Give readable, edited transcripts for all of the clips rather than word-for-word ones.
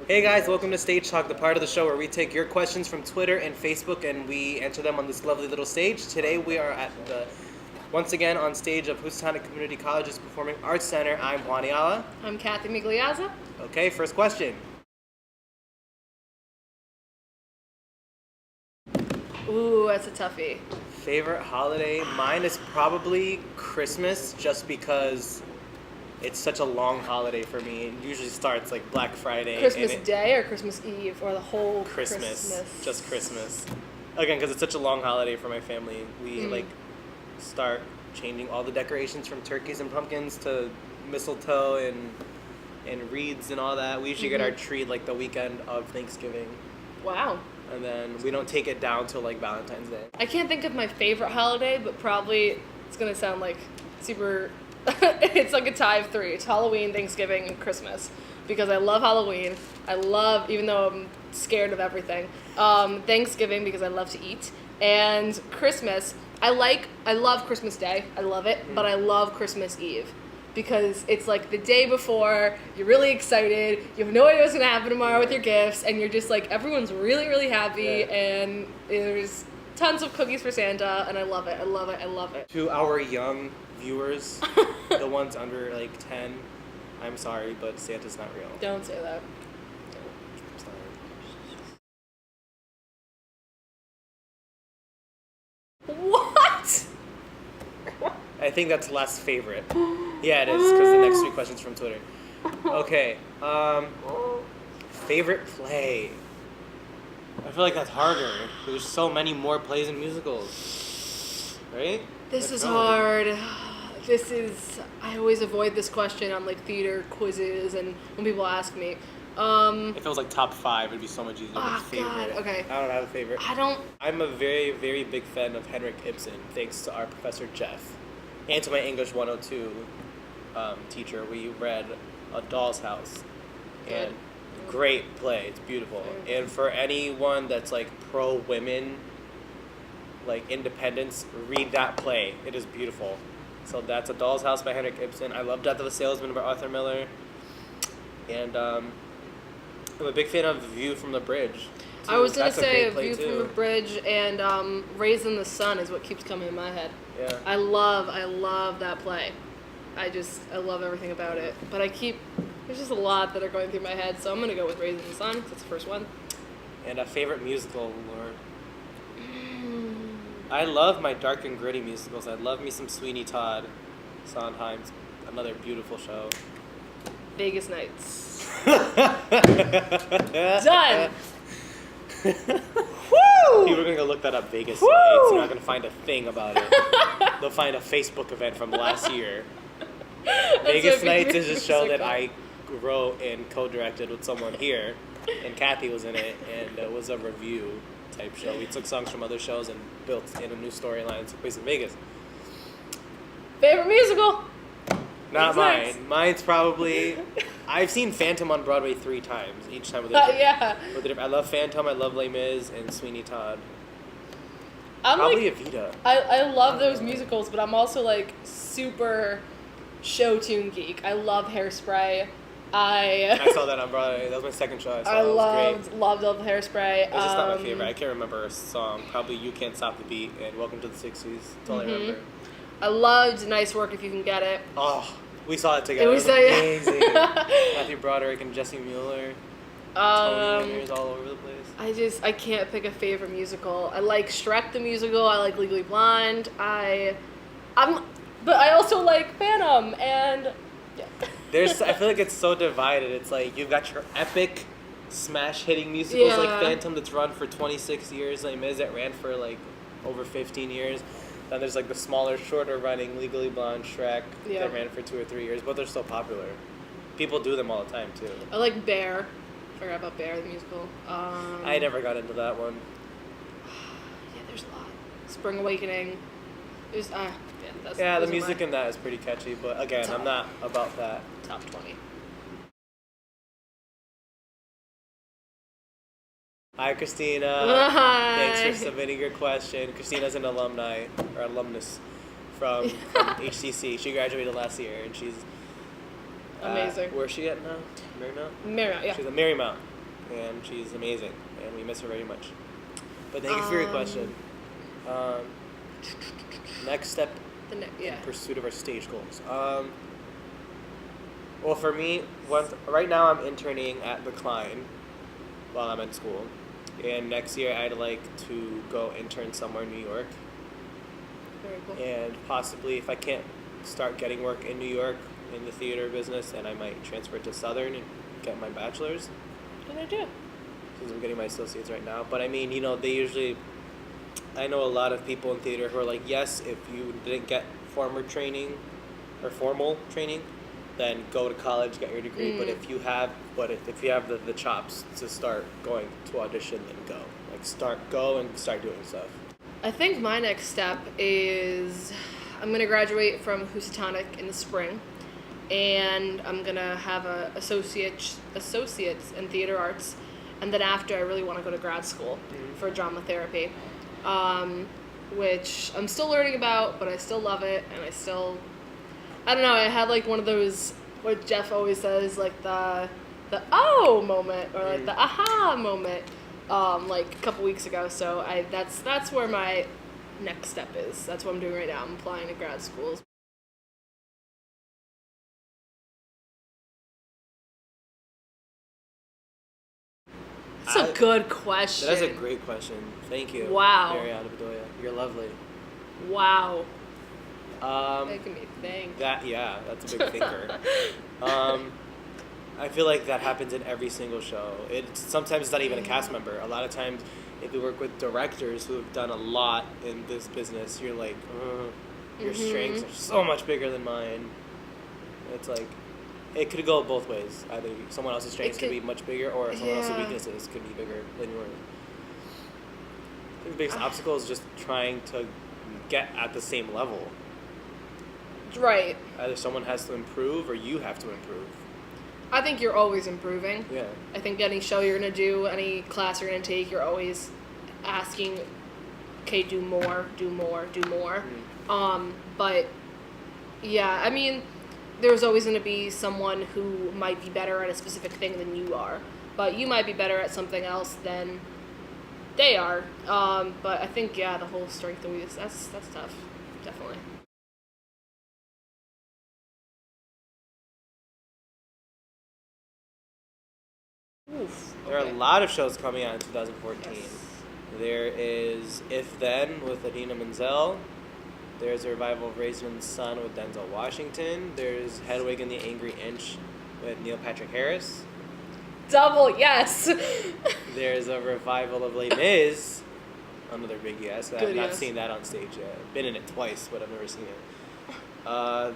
Hey guys, welcome to StageTalk, the part of the show where we take your questions from Twitter and Facebook and we answer them on this lovely little stage. Today we are once again on stage of Housatonic Community College's Performing Arts Center. I'm Juan Cathy. I'm Kathy Migliazza. Okay, first question. Ooh, that's a toughie. Favorite holiday? Mine is probably Christmas, just because it's such a long holiday for me. It usually starts like Black Friday. Christmas Day or Christmas Eve or the whole Christmas. Just Christmas. Again, because it's such a long holiday for my family. We start changing all the decorations from turkeys and pumpkins to mistletoe and wreaths and all that. We usually get our tree like the weekend of Thanksgiving. Wow. And then we don't take it down till like Valentine's Day. I can't think of my favorite holiday, but probably it's going to sound like super... It's like a tie of three. It's Halloween, Thanksgiving, and Christmas. Because I love Halloween. I love, even though I'm scared of everything, Thanksgiving because I love to eat. And Christmas, I love Christmas Day. I love it. But I love Christmas Eve. Because it's like the day before, you're really excited, you have no idea what's going to happen tomorrow with your gifts, and you're just like, everyone's really, really happy, and there's tons of cookies for Santa, and I love it, I love it, I love it. To our young viewers, the ones under like 10, I'm sorry, but Santa's not real. Don't say that. I'm sorry. What? I think that's less favorite. Yeah, it is, because the next 3 questions from Twitter. Okay, favorite play. I feel like that's harder. There's so many more plays and musicals, right? This is hard. I always avoid this question on like theater quizzes and when people ask me. If it was like top 5, it'd be so much easier than favorite. God, okay. I don't have a favorite. I'm a very, very big fan of Henrik Ibsen, thanks to our Professor Jeff. And to my English 102 teacher, we read A Doll's House. And great play, it's beautiful. And for anyone that's like pro-women, like independence, read that play. It is beautiful. So that's A Doll's House by Henrik Ibsen. I love Death of a Salesman by Arthur Miller. And I'm a big fan of View from the Bridge. Too. I was going to say View from the Bridge and Raising the Sun is what keeps coming in my head. Yeah. I love that play. I love everything about it. But there's just a lot that are going through my head, so I'm going to go with Raising the Sun, because it's the first one. And a favorite musical, Lord. I love my dark and gritty musicals. I love me some Sweeney Todd. Sondheim's another beautiful show. Vegas Nights. Done! Woo! People are going to go look that up, Vegas Nights. They're not going to find a thing about it. They'll find a Facebook event from last year. Vegas Nights is a show that I wrote and co-directed with someone here, and Kathy was in it, and it was a review type show. We took songs from other shows and built in a new storyline and took place in Vegas. Favorite musical? Not mine. Mine's probably... I've seen Phantom on Broadway 3 times, each time with a yeah. I love Phantom, I love Les Mis, and Sweeney Todd. I'm probably Evita. I love those musicals, but I'm also like super show tune geek. I love Hairspray. I saw that on Broadway. That was my second show. I loved Hairspray. It's just not my favorite. I can't remember a song. Probably You Can't Stop the Beat and Welcome to the 60s. That's all I remember. I loved Nice Work If You Can Get It. Oh, we saw it together. It was amazing. Matthew Broderick and Jesse Mueller. Tony winners all over the place. I can't pick a favorite musical. I like Shrek the musical. I like Legally Blonde. But I also like Phantom and yeah. I feel like it's so divided. It's like you've got your epic smash hitting musicals like Phantom that's run for 26 years, Les Mis that ran for like over 15 years. Then there's like the smaller, shorter running Legally Blonde, Shrek that ran for 2 or 3 years, but they're still popular. People do them all the time too. I like Bear. Forgot about Bear the musical. I never got into that one. Yeah, there's a lot. Spring Awakening. There's the music in that is pretty catchy, but again, I'm not about that. Top 20. Hi, Christina. Hi. Thanks for submitting your question. Christina's an alumnus from HCC. She graduated last year, and she's amazing. Where's she at now? Marymount? Marymount, yeah. She's at Marymount. and she's amazing, and we miss her very much. But thank you for your question. Next step in pursuit of our stage goals. Well, for me, right now I'm interning at the Klein while I'm at school, and next year I'd like to go intern somewhere in New York. Very cool. And possibly, if I can't start getting work in New York in the theater business, then I might transfer to Southern and get my bachelor's. Good idea. Because I'm getting my associates right now. But I mean, I know a lot of people in theater who are like, yes, if you didn't get formal training, then go to college, get your degree. But if you have the chops to start going to audition, then go. Go and start doing stuff. I think my next step is I'm gonna graduate from Housatonic in the spring, and I'm gonna have a associates in theater arts, and then after I really want to go to grad school for drama therapy, which I'm still learning about, but I still love it, and I don't know, I had like one of those, what Jeff always says, like the oh moment, or like the aha moment, like a couple weeks ago. So that's where my next step is. That's what I'm doing right now. I'm applying to grad schools. That's a good question. That's a great question. Thank you. Wow. Mariana Bedoya. You're lovely. Wow. Making me think. That's a big thinker. I feel like that happens in every single show. Sometimes it's not even a cast member. A lot of times, if you work with directors who have done a lot in this business, you're like, your strengths are so much bigger than mine. It's like, it could go both ways. Either someone else's strengths could be much bigger, or someone else's weaknesses could be bigger than yours. I think the biggest obstacle is just trying to get at the same level. Right. Either someone has to improve, or you have to improve. I think you're always improving. Yeah. I think any show you're going to do, any class you're going to take, you're always asking, okay, do more. But, yeah, I mean, there's always going to be someone who might be better at a specific thing than you are. But you might be better at something else than they are. But I think, the whole strength and weakness, that's tough. Definitely. Oof, There are a lot of shows coming out in 2014. Yes. There is If Then with Adina Menzel. There's a revival of Raisin in the Sun with Denzel Washington. There's Hedwig and the Angry Inch with Neil Patrick Harris. Double yes. There's a revival of Les Mis. Another big yes. I've not seen that on stage yet. I've been in it twice, but I've never seen it.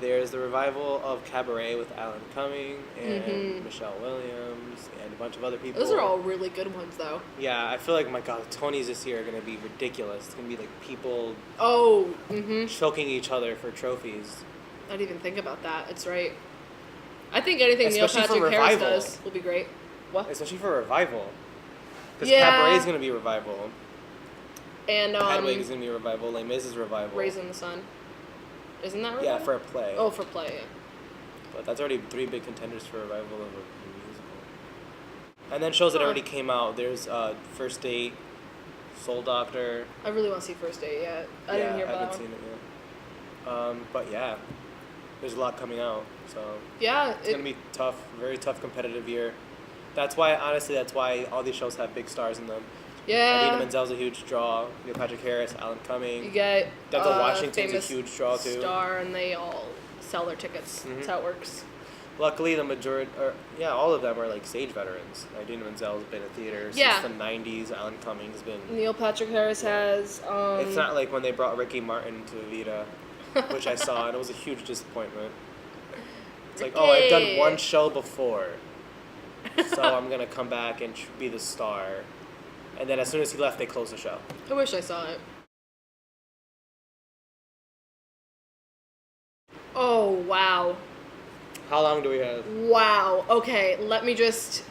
There's the revival of Cabaret with Alan Cumming and Michelle Williams and a bunch of other people. Those are all really good ones, though. Yeah, I feel like, my God, the Tonys this year are going to be ridiculous. It's going to be like people choking each other for trophies. I didn't even think about that. It's right. I think anything Neil Patrick Harris does will be great. What? Especially for revival. Because Cabaret is going to be revival. And Hedwig is going to be revival. Les Mis is revival. Raisin in the Sun. Isn't that right? Yeah, for a play. Oh, for play, yeah. But that's already 3 big contenders for revival of a musical. And then shows that already came out. There's First Date, Soul Doctor. I really want to see First Date yet. I didn't hear about that one. I haven't seen it yet. But yeah, there's a lot coming out. So yeah, it's going to be tough, very tough competitive year. That's why all these shows have big stars in them. Yeah. Adina Menzel's a huge draw. Neil Patrick Harris, Alan Cumming. You get Denzel Washington's a huge draw too. Star, and they all sell their tickets. That's how it works. Luckily, all of them are like stage veterans. Adina Menzel's been in theater since the '90s. Alan Cumming's been. Neil Patrick Harris has. It's not like when they brought Ricky Martin to Evita, which I saw, and it was a huge disappointment. It's like, I've done one show before, so I'm gonna come back and be the star. And then as soon as he left, they closed the show. I wish I saw it. Oh, wow. How long do we have? Wow. Okay, let me just...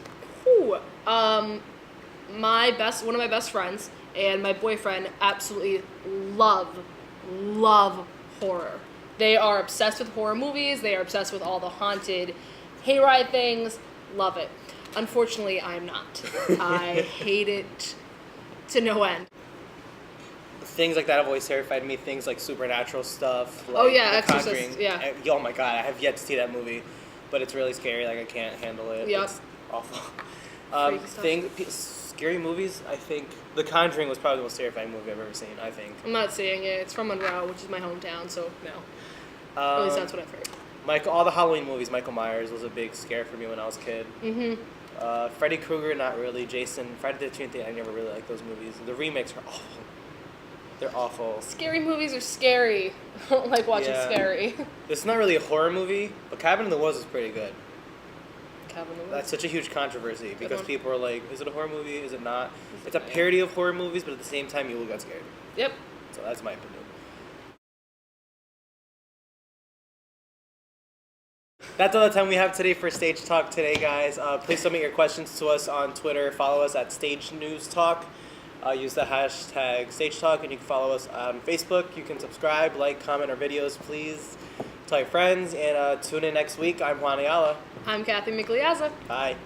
one of my best friends and my boyfriend absolutely love horror. They are obsessed with horror movies. They are obsessed with all the haunted hayride things. Love it. Unfortunately, I'm not. I hate it to no end. Things like that have always terrified me. Things like supernatural stuff. Like Oh, yeah, The Exorcist, Conjuring. yeah. Oh my god, I have yet to see that movie, but it's really scary. Like I can't handle it. Yep. It's awful. Freaky stuff. Scary movies. I think The Conjuring was probably the most terrifying movie I've ever seen. I think. I'm not seeing it. It's from Monroe, which is my hometown, so no. At least that's what I've heard. All the Halloween movies, Michael Myers was a big scare for me when I was a kid. Mm-hmm. Freddy Krueger, not really. Jason, Friday the 13th, I never really liked those movies. The remakes are awful. They're awful. Scary movies are scary. I don't like watching scary. It's not really a horror movie, but Cabin in the Woods is pretty good. Cabin in the Woods. That's such a huge controversy because people are like, is it a horror movie? Is it not? It's a not? parody of horror movies, but at the same time, you will get scared. Yep. So that's my opinion. That's all the time we have today for Stage Talk today, guys. Please submit your questions to us on Twitter. Follow us at Stage News Talk. Use the hashtag StageTalk, and you can follow us on Facebook. You can subscribe, like, comment our videos, please. Tell your friends, and tune in next week. I'm Juan Ayala. I'm Kathy Migliazza. Bye.